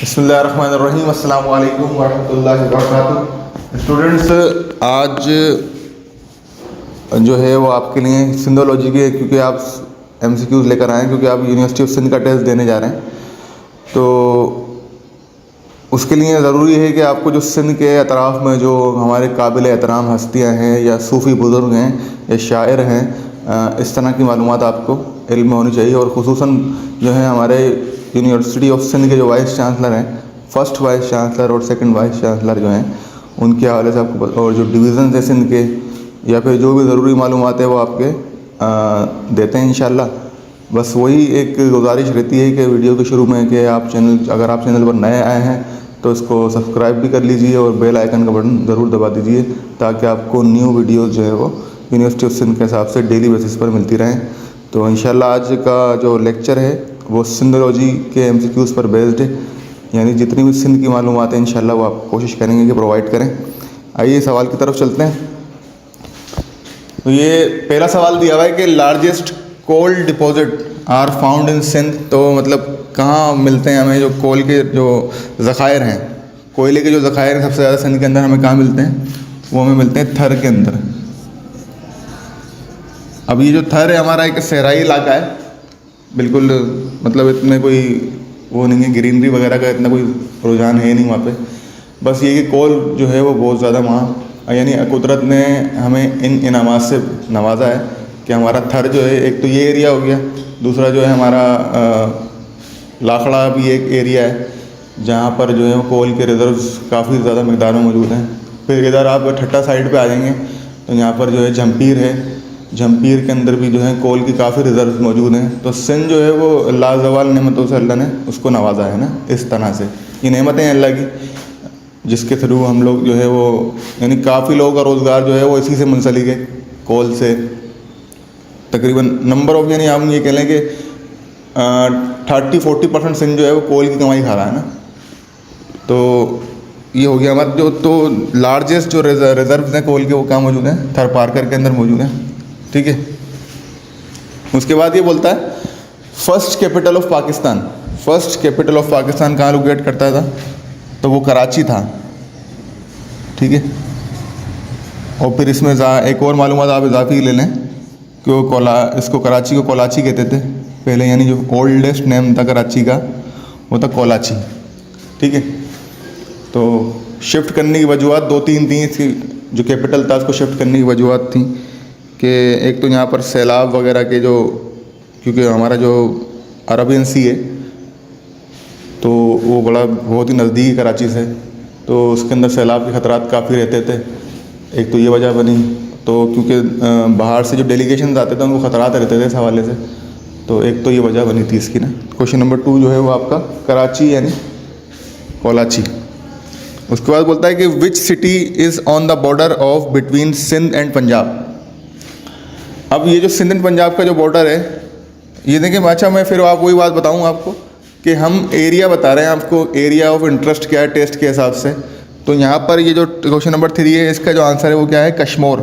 बिस्मिल्लाहिर्रहमानिर्रहीम अस्सलाम वालेकुम वरहमतुल्लाहि वबरकातुहू। स्टूडेंट्स, आज जो है वो आपके लिए सिंधोलॉजी के, क्योंकि आप MCQs लेकर आए हैं, क्योंकि आप यूनिवर्सिटी ऑफ सिंध का टेस्ट देने जा रहे हैं, तो उसके लिए ज़रूरी है कि आपको जो सिंध के अतराफ़ में जो हमारे काबिल एहतराम हस्तियाँ हैं या सूफ़ी बुज़ुर्ग हैं या शायर हैं, इस तरह की मालूमात आपको इल्म में होनी चाहिए। और ख़ुसूसन जो है हमारे यूनिवर्सिटी ऑफ सिंध के जो वाइस चांसलर हैं, फ़र्स्ट वाइस चांसलर और सेकंड वाइस चांसलर जो हैं, उनके हवाले से आपको, और जो डिवीज़न है सिंध के, या फिर जो भी ज़रूरी मालूमात है वो आपके देते हैं इंशाल्लाह। बस वही एक गुजारिश रहती है कि वीडियो के शुरू में कि आप अगर आप चैनल पर नए आए हैं तो इसको सब्सक्राइब भी कर लीजिए और बेल आइकन का बटन ज़रूर दबा दीजिए, ताकि आपको न्यू वीडियोज़ जो है वो यूनिवर्सिटी ऑफ सिंध के हिसाब से डेली बेसिस पर मिलती रहें। तो इंशाल्लाह आज का जो लेक्चर है वो सिंधोलॉजी के MCQs पर बेस्ड है, यानी जितनी भी सिंध की मालूमात है इंशाल्लाह वो आप कोशिश करेंगे कि प्रोवाइड करें। आइए सवाल की तरफ चलते हैं। तो ये पहला सवाल दिया हुआ है कि largest coal deposit are found in Sindh. तो मतलब कहाँ मिलते हैं हमें जो कोल के जो ज़ख़ायर हैं, कोयले के जो ज़ख़ायर हैं सबसे ज़्यादा सिंध के अंदर हमें कहाँ मिलते हैं? वो हमें मिलते हैं थर के अंदर। अब ये जो थर है हमारा एक सहराई इलाका है, बिल्कुल मतलब इतने कोई वो नहीं है, ग्रीनरी वगैरह का इतना कोई रुझान है नहीं वहाँ पे। बस ये कि कोल जो है वो बहुत ज़्यादा वहाँ, यानी कुदरत ने हमें इन इनामात से नवाजा है कि हमारा थर जो है, एक तो ये एरिया हो गया, दूसरा जो है हमारा लाखड़ा भी एक एरिया है जहाँ पर जो है कोल के रिज़र्व्स काफ़ी ज़्यादा मकदार में मौजूद हैं। फिर इधर आप ठट्टा साइड पे आ जाएंगे तो यहाँ पर जो है झम्पीर है, झम्पीर के अंदर भी जो है कोल की काफ़ी रिज़र्व्स मौजूद हैं। तो सिंध जो है वो लाजवाल नेमतों से अल्लाह ने उसको नवाजा है ना, इस तरह से ये नेमतें हैं अल्लाह की, जिसके थ्रू हम लोग जो है वो, यानी काफ़ी लोगों का रोज़गार जो है वो इसी से मुंसलिक है, कोल से। तकरीबन नंबर ऑफ, यानी हम ये कह लें कि 30-40% सिंध जो है वो कोल की कमाई खा रहा है ना। तो ये हो गया हमारा जो, तो लार्जेस्ट जो रिज़र्व हैं कोल के वो कहाँ मौजूद हैं? थर पार्कर के अंदर मौजूद हैं, ठीक है। उसके बाद ये बोलता है first capital of Pakistan. First capital of Pakistan कहाँ लोकेट करता था? तो वो कराची था, ठीक है। और फिर इसमें एक और मालूमात आप इजाफी ले लें कि वो इसको कराची को कोलाची कहते थे पहले, यानी जो ओल्डेस्ट नेम था कराची का वो था कोलाची, ठीक है। तो शिफ्ट करने की वजूहत दो तीन थी, इसकी जो कैपिटल था उसको शिफ्ट करने की वजूहत थी कि एक तो यहाँ पर सैलाब वगैरह के जो, क्योंकि हमारा जो अरबियन सी है तो वो बहुत ही नज़दीक कराची से, तो उसके अंदर सैलाब के ख़तरात काफ़ी रहते थे। एक तो ये वजह बनी, तो क्योंकि बाहर से जो डेलीगेशन आते थे उनको ख़तरात रहते थे इस हवाले से, तो एक तो ये वजह बनी थी इसकी ना। क्वेश्चन नंबर 2 जो है वो आपका कराची यानी कोलाची। उसके बाद बोलता है कि which city is on the border of between Sindh and Punjab. अब ये जो सिंध एंड पंजाब का जो बॉर्डर है, ये देखिए, अच्छा मैं फिर आप वही बात बताऊँ आपको कि हम एरिया बता रहे हैं आपको, एरिया ऑफ इंटरेस्ट क्या है टेस्ट के हिसाब से। तो यहाँ पर ये जो क्वेश्चन नंबर 3 है, इसका जो आंसर है वो क्या है? कश्मीर।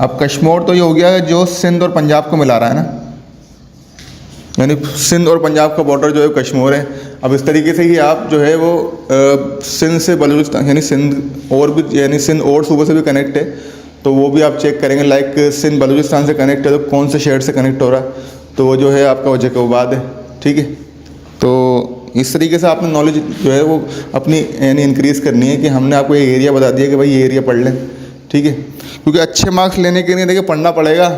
अब कश्मीर तो ये हो गया जो सिंध और पंजाब को मिला रहा है ना, यानी सिंध और पंजाब का बॉर्डर जो है कश्मीर है। अब इस तरीके से ही आप जो है वो सिंध से बलूचिस्तान, यानी सिंध और भी, यानी सिंध और सूबे से भी कनेक्ट है, तो वो भी आप चेक करेंगे। लाइक सिंध बलूचिस्तान से कनेक्ट है तो कौन से शहर से कनेक्ट हो रहा है, तो वो जो है आपका वजह के बाद है, ठीक है। तो इस तरीके से आपने नॉलेज जो है वो अपनी यानी इंक्रीज़ करनी है कि हमने आपको ये एरिया बता दिया कि भाई ये एरिया पढ़ लें, ठीक है। क्योंकि अच्छे मार्क्स लेने के लिए देखिए पढ़ना पड़ेगा,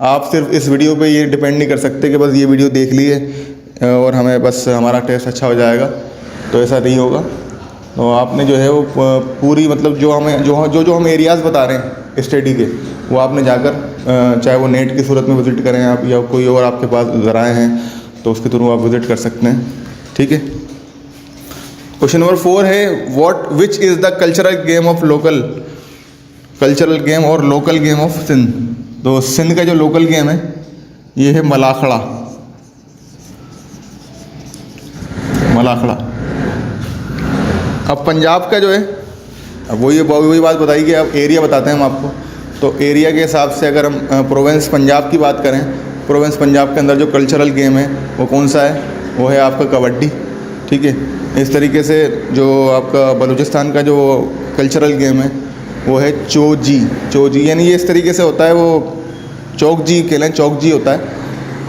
आप सिर्फ इस वीडियो पे ये डिपेंड नहीं कर सकते कि बस ये वीडियो देख लिए और हमें बस हमारा टेस्ट अच्छा हो जाएगा, तो ऐसा नहीं होगा। तो आपने जो है वो पूरी, मतलब जो हमें जो हम एरियाज़ बता रहे हैं स्टडी के, वो आपने जाकर चाहे वो नेट की सूरत में विज़िट करें आप, या कोई और आपके पास ज़राए हैं तो उसके थ्रू आप विज़िट कर सकते हैं, ठीक है। क्वेश्चन नंबर 4 है which is the cultural game of cultural game और लोकल गेम ऑफ सिंध। तो सिंध का जो लोकल गेम है ये है मलाखड़ा। अब पंजाब का जो है, अब वही बात बताई कि अब एरिया बताते हैं हम आपको। तो एरिया के हिसाब से अगर हम प्रोविंस पंजाब की बात करें, प्रोविंस पंजाब के अंदर जो कल्चरल गेम है वो कौन सा है? वो है आपका कबड्डी, ठीक है। इस तरीके से जो आपका बलूचिस्तान का जो कल्चरल गेम है वो है चोजी। चोजी यानी ये इस तरीके से होता है, वो चौक जी खेलें, चौक जी होता है।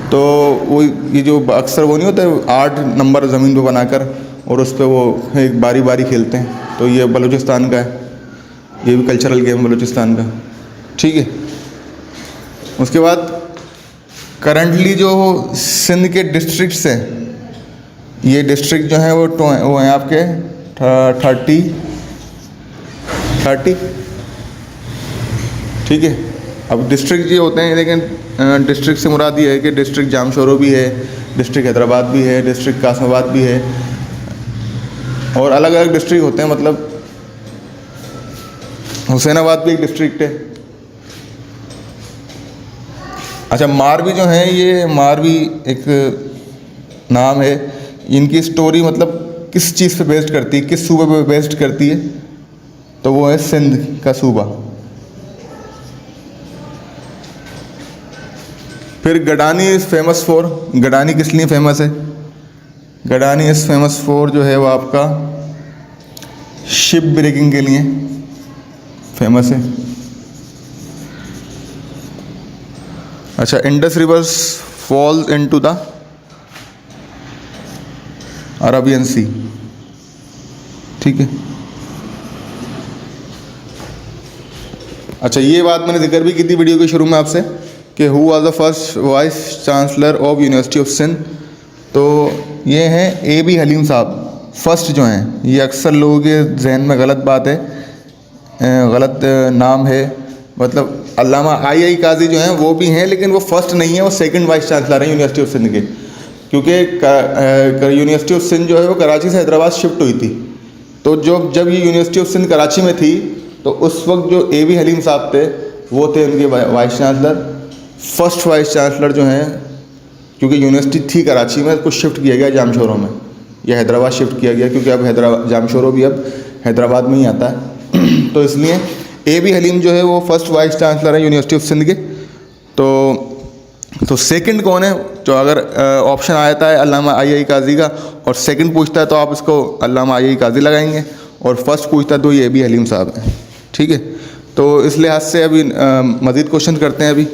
तो वो ये जो अक्सर वो नहीं होता है 8 नंबर ज़मीन पे बनाकर और उस पर वो एक बारी बारी खेलते हैं, तो ये बलूचिस्तान का है, ये भी कल्चरल गेम बलूचिस्तान का, ठीक है। उसके बाद करंटली जो सिंध के डिस्ट्रिक्ट्स हैं, ये डिस्ट्रिक्ट जो है वो हैं आपके 30, ठीक है। अब डिस्ट्रिक्ट ये होते हैं, लेकिन डिस्ट्रिक्ट से मुराद ये है कि डिस्ट्रिक्ट जामशोरो भी है, डिस्ट्रिक्ट हैदराबाद भी है, डिस्ट्रिक्ट कासमाबाद भी है, और अलग अलग डिस्ट्रिक्ट होते हैं। मतलब हुसैनाबाद भी एक डिस्ट्रिक्ट है। अच्छा, मारवी जो है, ये मारवी एक नाम है। इनकी स्टोरी मतलब किस चीज़ पे बेस्ड करती है, किस सूबे पे बेस्ड करती है, तो वो है सिंध का सूबा। फिर Gadani is famous for, Gadani किस लिए फेमस है? गडानी इज़ फेमस फॉर जो है वो आपका शिप ब्रेकिंग के लिए फेमस है। अच्छा, Indus rivers falls into the Arabian sea, ठीक है। अच्छा, ये बात मैंने जिक्र भी की थी वीडियो के शुरू में आपसे कि who was the first vice chancellor of university of Sindh. तो ये हैं A.B. हलीम साहब, फर्स्ट जो हैं। ये अक्सर लोगों के जहन में गलत बात है, गलत नाम है। मतलब अल्लामा I.I. काजी जो हैं वो भी हैं, लेकिन वो फर्स्ट नहीं है, वो सेकंड वाइस चांसलर हैं यूनिवर्सिटी ऑफ सिंध के। क्योंकि यूनिवर्सिटी ऑफ सिंध जो है वो कराची से हैदराबाद शिफ्ट हुई थी। तो जब ये यूनिवर्सिटी ऑफ सिंध कराची में थी, तो उस वक्त जो A.B. हलीम साहब थे वो थे उनके vice chancellor. First vice chancellor जो हैं, क्योंकि यूनिवर्सिटी थी कराची में, कुछ शिफ्ट किया गया जामशोरों में, या हैदराबाद शिफ्ट किया गया, क्योंकि अब हैदराबाद जामशोरों भी अब हैदराबाद में ही आता है। तो इसलिए A.B. हलीम जो है वो फर्स्ट वाइस चांसलर है यूनिवर्सिटी ऑफ सिंध के। तो सेकंड कौन है? जो अगर ऑप्शन आता है अल्लामा I.I. काजी का, और सेकंड पूछता है तो आप इसको अल्लामा I.I. काजी लगाएंगे, और फर्स्ट पूछता है तो ये A.B. हलीम साहब हैं, ठीक है। तो इस लिहाज से अभी मज़ीद क्वेश्चन करते हैं अभी।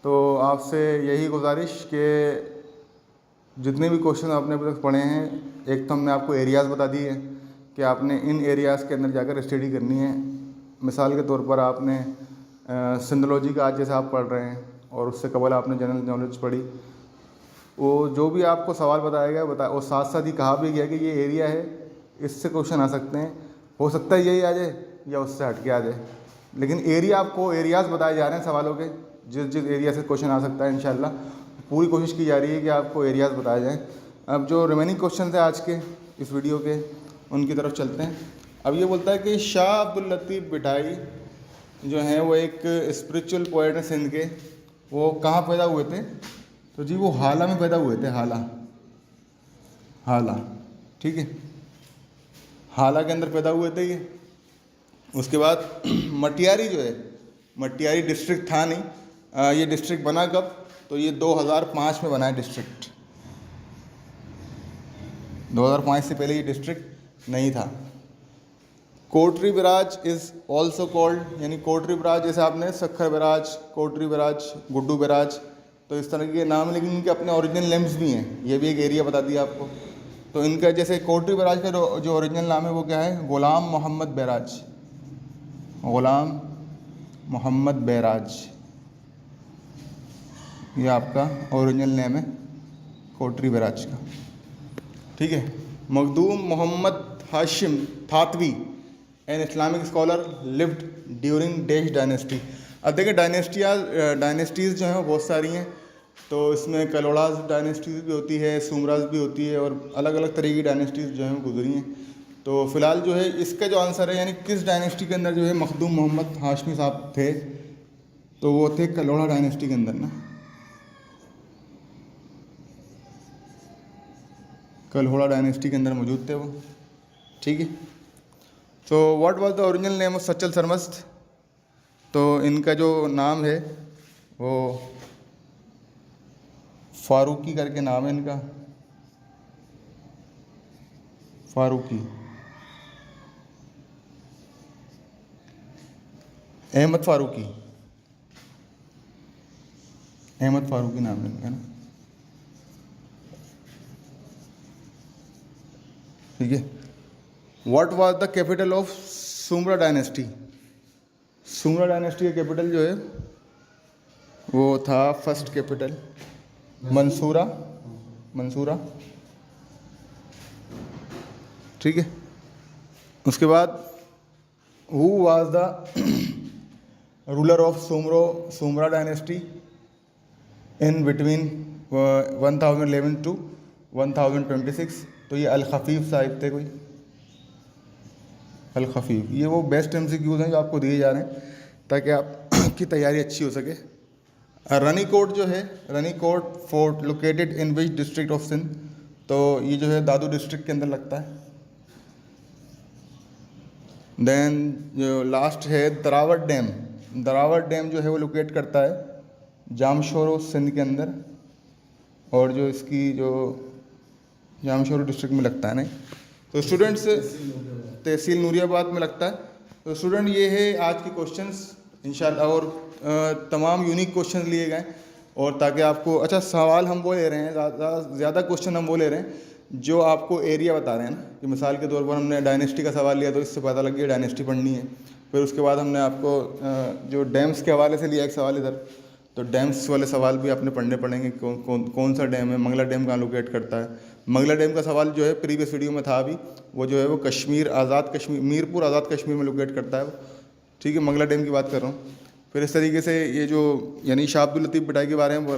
तो आपसे यही गुजारिश कि जितने भी क्वेश्चन आपने अभी तक पढ़े हैं, एक तो हमने आपको एरियाज़ बता दिए कि आपने इन एरियाज़ के अंदर जाकर स्टडी करनी है। मिसाल के तौर पर आपने सिंधोलॉजी का आज जैसे आप पढ़ रहे हैं, और उससे कबल आपने जनरल नॉलेज पढ़ी, वो जो भी आपको सवाल बताया गया और साथ साथ ही कहा भी गया कि ये एरिया है, इससे क्वेश्चन आ सकते हैं। हो सकता है यही आ जाए या उससे हट के आ जाए, लेकिन एरिया आपको एरियाज़ बताए जा रहे हैं सवालों के, जिस एरिया से क्वेश्चन आ सकता है। इंशाल्लाह पूरी कोशिश की जा रही है कि आपको एरियाज़ बताए जाएँ। अब जो रिमेनिंग क्वेश्चन थे आज के इस वीडियो के, उनकी तरफ चलते हैं। अब ये बोलता है कि शाह अब्दुल लतीफ़ बिठाई जो हैं वो एक स्पिरिचुअल पोएट हैं सिंध के। वो कहाँ पैदा हुए थे? तो जी वो हाला में पैदा हुए थे, हाला, ठीक है, हाला के अंदर पैदा हुए थे ये। उसके बाद मटियारी जो है, मटियारी डिस्ट्रिक्ट था नहीं, ये डिस्ट्रिक्ट बना कब? तो ये 2005 में बना है डिस्ट्रिक्ट। 2005 से पहले ये डिस्ट्रिक्ट नहीं था। कोटरी बिराज इज़ ऑल्सो कॉल्ड, यानी कोटरी बिराज जैसे आपने सखर बिराज, कोटरी बिराज, गुड्डू बिराज, तो इस तरह के नाम, लेकिन इनके अपने ओरिजिनल नेम्स भी हैं। ये भी एक एरिया बता दिया आपको। तो इनका जैसे कोटरी बिराज का जो ओरिजिनल नाम है वो क्या है? ग़ुलाम मोहम्मद बैराज, ग़ुलाम मोहम्मद बैराज, ये आपका ओरिजिनल नेम है कोटरी बिराज का, ठीक है। Makhdoom Muhammad Hashim Thattvi an Islamic scholar lived during dash dynasty. अब देखिए डायनेस्टीज़ जो हैं वो बहुत सारी हैं। तो इसमें कलोड़ाज डायनेस्टीज़ भी होती है, सुमराज भी होती है, और अलग अलग तरह की डायनेस्टीज़ जो हैं गुजरी हैं। तो फ़िलहाल जो है इसका जो आंसर है, यानी किस डायनेस्टी के अंदर जो है मखदूम मोहम्मद हाशमी साहब थे, तो वो थे कलोड़ा डायनेस्टी के अंदर ना, कलोड़ा डायनेस्टी के अंदर मौजूद थे वो, ठीक है। तो what was the original name of Sachal Sarmast? तो इनका जो नाम है वो फारूकी करके नाम है इनका, फारूकी, अहमद फारूकी, अहमद फारूकी नाम है इनका ना, ठीक है। What was the capital of Sumra dynasty? सुमरा dynasty का कैपिटल जो है वो था, फर्स्ट कैपिटल मंसूरा, मंसूरा, ठीक है। उसके बाद who was the ruler of Sumra dynasty in between 1011 to 1026? तो ये अल खफीफ साहिब थे कोई, अल खफीफ। ये वो बेस्ट MCQs हैं जो आपको दिए जा रहे हैं ताकि आपकी तैयारी अच्छी हो सके। रनीकोट जो है, Ranikot fort located in which district of Sindh? तो ये जो है दादू डिस्ट्रिक्ट के अंदर लगता है। देन जो लास्ट है दरावट डैम, दरावट डैम जो है वो लोकेट करता है जामशोरो सिंध के अंदर, और जो इसकी जो जामशोरो डिस्ट्रिक्ट में लगता है नहीं। तो स्टूडेंट्स तहसील नूरियाबाद में लगता है। तो स्टूडेंट ये है आज के क्वेश्चंस इंशाल्लाह, और तमाम यूनिक क्वेश्चन लिए गए, और ताकि आपको अच्छा सवाल हम वो ले रहे हैं, ज़्यादा क्वेश्चन हम वो ले रहे हैं जो आपको एरिया बता रहे हैं ना, कि मिसाल के तौर पर हमने डायनेस्टी का सवाल लिया तो इससे पता लग गया डायनेस्टी पढ़नी है। फिर उसके बाद हमने आपको जो डैम्स के हवाले से लिया एक सवाल इधर, तो डैम्स वाले सवाल भी आपने पढ़ने पड़ेंगे। कौन सा डैम है, मंगला डैम कहाँ लोकेट करता है। मंगला डैम का सवाल जो है प्रीवियस वीडियो में था, अभी वो जो है वो कश्मीर आज़ाद कश्मीर, मीरपुर आज़ाद कश्मीर में लोकेट करता है वो, ठीक है। मंगला डैम की बात कर रहा हूँ। फिर इस तरीके से ये जो यानी शाह अब्दुल लतीफ़ भटाई के बारे में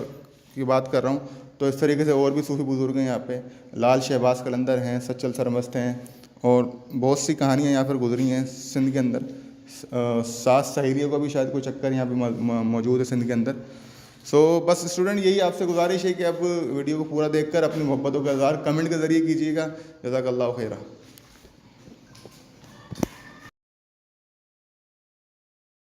की बात कर रहा हूँ, तो इस तरीके से और भी सूफी बुज़ुर्ग हैं यहाँ पे, लाल शहबाज कलंदर हैं, सच्चल सरमस्त हैं, और बहुत सी कहानियाँ यहाँ पर गुजरी हैं सिंध के अंदर। सात शायरियों का भी शायद कोई चक्कर यहाँ पे मौजूद है सिंध के अंदर। सो बस स्टूडेंट यही आपसे गुजारिश है कि आप वीडियो को पूरा देखकर अपनी मोहब्बतों का इज़हार कमेंट के ज़रिए कीजिएगा। जज़ाकल्लाहु खैरा।